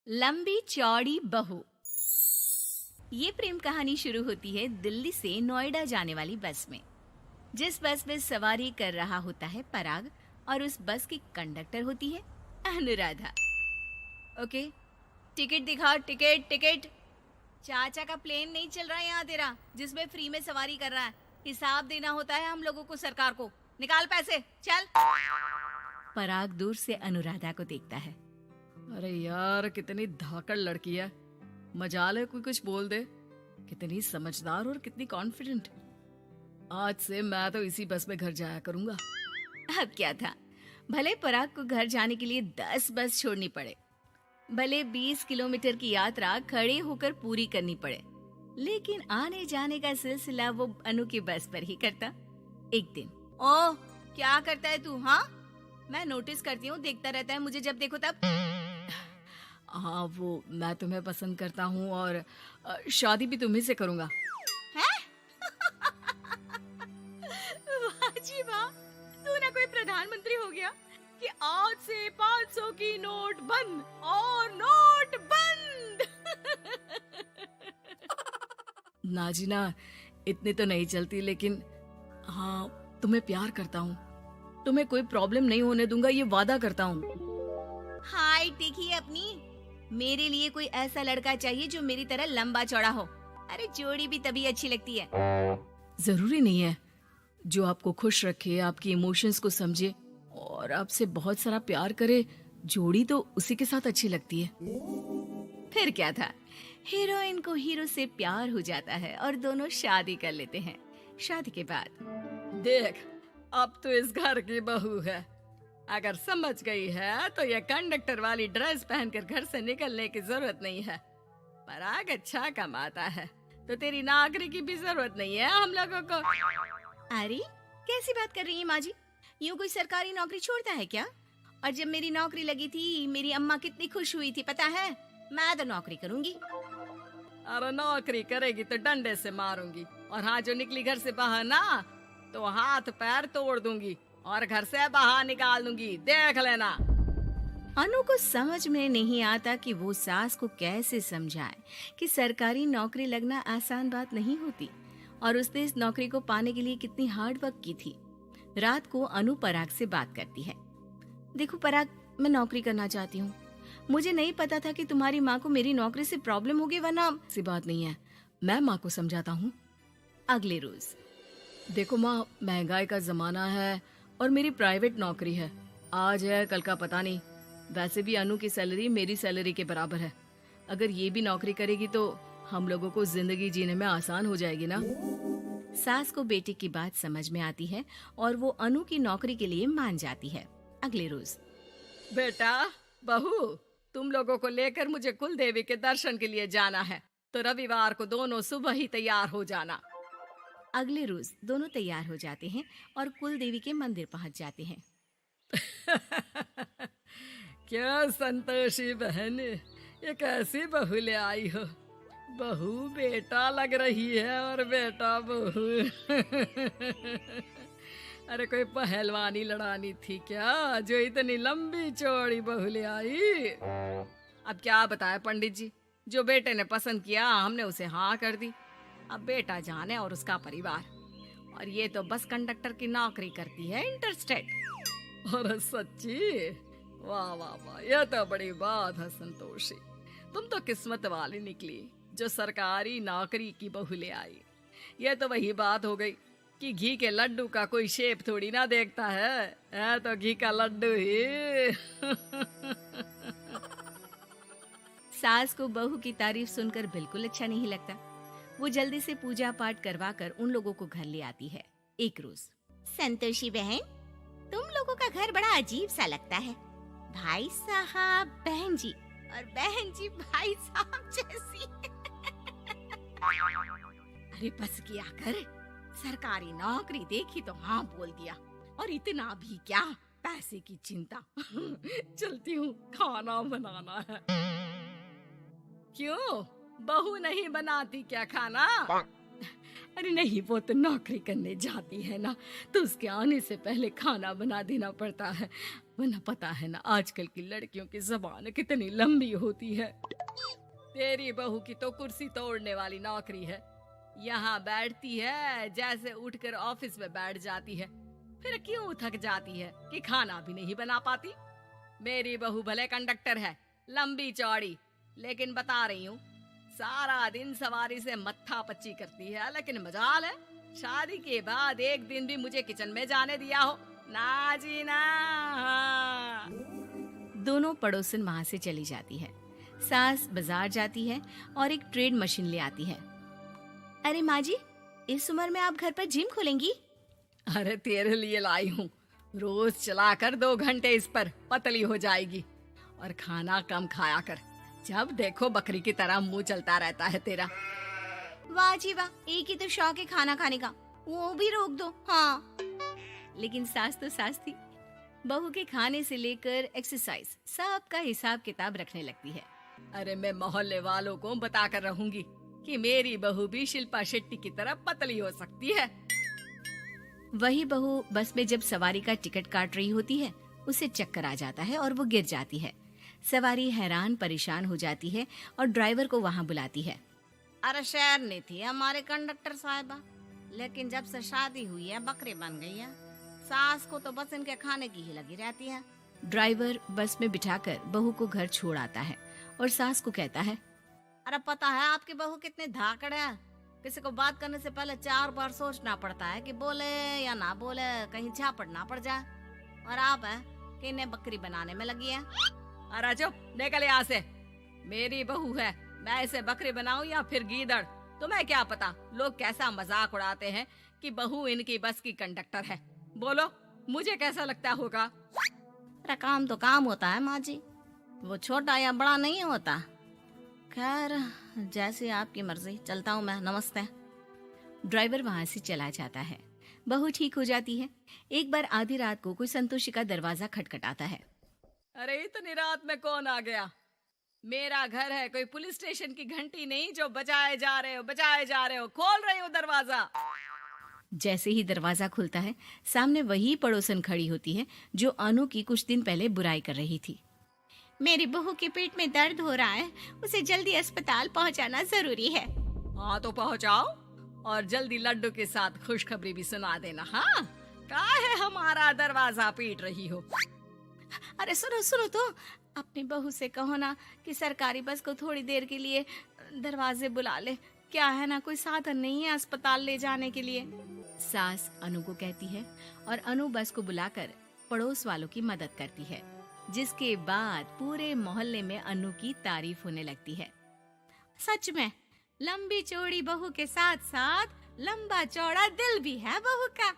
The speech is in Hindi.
लंबी चौड़ी बहू। ये प्रेम कहानी शुरू होती है दिल्ली से नोएडा जाने वाली बस में। जिस बस में सवारी कर रहा होता है पराग और उस बस की कंडक्टर होती है अनुराधा। ओके, टिकट दिखाओ, टिकट टिकट। चाचा का प्लेन नहीं चल रहा है यहाँ तेरा, जिसमें फ्री में सवारी कर रहा है। हिसाब देना होता है हम लोगों को, सरकार को। निकाल पैसे, चल। पराग दूर से अनुराधा को देखता है। अरे यार, कितनी धाकड़ लड़की है। मजाल है कोई कुछ बोल दे। कितनी समझदार और कितनी कॉन्फिडेंट। आज से मैं तो इसी बस में घर जाया करूंगा। अब क्या था, भले पराग को घर जाने के लिए 10 बस छोड़नी पड़े, भले 20 किलोमीटर की यात्रा खड़े होकर पूरी करनी पड़े, लेकिन आने जाने का सिलसिला वो अनु की बस पर ही करता। एक दिन, ओह क्या करता है तू? हाँ, मैं नोटिस करती हूँ, देखता रहता है मुझे जब देखो तब। हाँ, वो मैं तुम्हें पसंद करता हूँ और शादी भी तुम्ही से करूंगा। हैं? वाह जी वाह, तू ना कोई प्रधानमंत्री हो गया कि आज से 500 की नोट बंद और नोट बंद। नाजिना, इतनी तो नहीं चलती, लेकिन हाँ, तुम्हें प्यार करता हूँ। तुम्हें कोई प्रॉब्लम नहीं होने दूंगा, ये वादा करता हूँ। हाय देखिए अपनी, मेरे लिए कोई ऐसा लड़का चाहिए जो मेरी तरह लंबा चौड़ा हो। अरे जोड़ी भी तभी अच्छी लगती है। जरूरी नहीं है, जो आपको खुश रखे, आपकी इमोशंस को समझे और आपसे बहुत सारा प्यार करे, जोड़ी तो उसी के साथ अच्छी लगती है। फिर क्या था, हीरोइन को हीरो से प्यार हो जाता है और दोनों शादी कर लेते हैं। शादी के बाद देख, अब तो इस घर की बहू है। अगर समझ गई है तो ये कंडक्टर वाली ड्रेस पहनकर घर से निकलने की जरूरत नहीं है। पराग अच्छा कमाता है तो तेरी नौकरी की भी जरूरत नहीं है हम लोगों को। अरे कैसी बात कर रही है माँ जी? यूँ कोई सरकारी नौकरी छोड़ता है क्या? और जब मेरी नौकरी लगी थी, मेरी अम्मा कितनी खुश हुई थी पता है? मैं तो नौकरी करूंगी। अरे नौकरी करेगी तो डंडे से मारूंगी, और हाँ, जो निकली घर से बाहर ना, तो हाथ पैर तोड़ दूंगी और घर से बाहर निकाल दूंगी, देख लेना। अनु को समझ में नहीं आता कि वो सास को कैसे समझाए कि सरकारी नौकरी लगना आसान बात नहीं होती, और उसने इस नौकरी को पाने के लिए कितनी हार्ड वर्क की थी। रात को अनु पराग से बात करती है। देखो पराग, मैं नौकरी करना चाहती हूँ। मुझे नहीं पता था कि तुम्हारी माँ को मेरी नौकरी से प्रॉब्लम होगी, वरना। ऐसी बात नहीं है, मैं माँ को समझाता हूँ। अगले रोज, देखो माँ, महंगाई का जमाना है और मेरी प्राइवेट नौकरी है। आज है कल का पता नहीं। वैसे भी अनु की सैलरी मेरी सैलरी के बराबर है। अगर ये भी नौकरी करेगी तो हम लोगों को जिंदगी जीने में आसान हो जाएगी ना। सास को बेटे की बात समझ में आती है और वो अनु की नौकरी के लिए मान जाती है। अगले रोज, बेटा, बहू, तुम लोगों को लेकर मुझे कुल देवी के दर्शन के लिए जाना है, तो रविवार को दोनों सुबह ही तैयार हो जाना। अगले रोज दोनों तैयार हो जाते हैं और कुल देवी के मंदिर पहुंच जाते हैं। क्या संतोषी बहन, ये कैसी बहू ले आई हो। बहू बेटा लग रही है और बेटा बहू। अरे कोई पहलवानी लड़ानी थी क्या, जो इतनी लंबी चौड़ी बहू ले आई? अब क्या बताए पंडित जी, जो बेटे ने पसंद किया हमने उसे हाँ कर दी। अब बेटा जाने और उसका परिवार। और ये तो बस कंडक्टर की नौकरी करती है, इंटरस्टेट। और सच्ची, वाह वाह वाह, यह तो बड़ी बात है संतोषी। तुम तो किस्मत वाली निकली जो सरकारी नौकरी की बहू ले आई। यह तो वही बात हो गई कि घी के लड्डू का कोई शेप थोड़ी ना देखता है तो घी का लड्डू ही। सास को बहू की तारीफ सुनकर बिल्कुल अच्छा नहीं लगता। वो जल्दी से पूजा पाठ करवा कर उन लोगों को घर ले आती है। एक रोज, संतोषी बहन, तुम लोगों का घर बड़ा अजीब सा लगता है। भाई साहब बहन जी, और बहन जी भाई साहब जैसी। अरे बस किया कर, सरकारी नौकरी देखी तो हाँ बोल दिया, और इतना भी क्या, पैसे की चिंता। चलती हूँ, खाना बनाना है। क्यों, बहू नहीं बनाती क्या खाना? अरे नहीं, वो तो नौकरी करने जाती है ना, तो उसके आने से पहले खाना बना देना पड़ता है, वरना पता है ना आजकल की लड़कियों की जबान कितनी लंबी होती है। तेरी बहू की तो कुर्सी तोड़ने वाली नौकरी है, यहाँ बैठती है जैसे उठकर ऑफिस में बैठ जाती है, फिर क्यों थक जाती है कि खाना भी नहीं बना पाती। मेरी बहू भले कंडक्टर है, लंबी चौड़ी, लेकिन बता रही हूँ सारा दिन सवारी से मत्था पच्ची करती है, लेकिन मजाल है शादी के बाद एक दिन भी मुझे किचन में जाने दिया हो ना जी ना। दोनों पड़ोसन वहां से चली जाती है। सास बाजार जाती है और एक ट्रेड मशीन ले आती है। अरे माँ जी, इस उम्र में आप घर पर जिम खोलेंगी? अरे तेरे लिए लाई हूँ, रोज चलाकर 2 घंटे इस पर, पतली हो जाएगी। और खाना कम खाया कर, जब देखो बकरी की तरह मुंह चलता रहता है तेरा। वाह जी वाह, एक ही तो शौक है खाना खाने का, वो भी रोक दो। हाँ, लेकिन सास तो सास थी, बहू के खाने से लेकर एक्सरसाइज सब का हिसाब किताब रखने लगती है। अरे मैं मोहल्ले वालों को बताकर रहूंगी कि मेरी बहू भी शिल्पा शेट्टी की तरह पतली हो सकती है। वही बहू बस में जब सवारी का टिकट काट रही होती है, उसे चक्कर आ जाता है और वो गिर जाती है। सवारी हैरान परेशान हो जाती है और ड्राइवर को वहाँ बुलाती है। अरे शहर नहीं थी हमारे कंडक्टर साहिबा, लेकिन जब से शादी हुई है बकरी बन गई है। सास को तो बस इनके खाने की ही लगी रहती है। ड्राइवर बस में बिठाकर बहू को घर छोड़ आता है और सास को कहता है, अरे पता है आपकी बहू कितनी धाकड़ है, किसी को बात करने से पहले 4 बार सोचना पड़ता है कि बोले या ना बोले, कहीं झापड़ ना पड़ जाए। और आप है कि इन्हें बकरी बनाने में लगी है। अरे चुप, निकल यहाँ से। मेरी बहू है, मैं इसे बकरी बनाऊं या फिर गीदड़, तुम्हें क्या पता लोग कैसा मजाक उड़ाते हैं कि बहू इनकी बस की कंडक्टर है। बोलो मुझे कैसा लगता होगा? अरे काम तो काम होता है माँ जी, वो छोटा या बड़ा नहीं होता। खैर जैसी आपकी मर्जी, चलता हूँ मैं, नमस्ते। ड्राइवर वहाँ से चला जाता है। बहू ठीक हो जाती है। एक बार आधी रात को कोई संतोषी का दरवाजा खटखटाता है। अरे इतनी रात में कौन आ गया? मेरा घर है, कोई पुलिस स्टेशन की घंटी नहीं जो बजाए जा रहे हो। खोल रही हो दरवाजा। जैसे ही दरवाजा खुलता है, सामने वही पड़ोसन खड़ी होती है जो अनु की कुछ दिन पहले बुराई कर रही थी। मेरी बहू के पेट में दर्द हो रहा है, उसे जल्दी अस्पताल पहुंचाना जरूरी है। हाँ तो पहुंचाओ, और जल्दी लड्डू के साथ खुशखबरी भी सुना देना। हाँ, काहे हमारा दरवाजा पीट रही हो? अरे सुनो तो, अपनी बहू से कहो ना कि सरकारी बस को थोड़ी देर के लिए दरवाजे बुला ले। क्या है ना, कोई साधन नहीं है अस्पताल ले जाने के लिए। सास अनु को कहती है और अनु बस को बुलाकर पड़ोस वालों की मदद करती है, जिसके बाद पूरे मोहल्ले में अनु की तारीफ होने लगती है। सच में लंबी चौड़ी बहू के साथ साथ लंबा चौड़ा दिल भी है बहू का।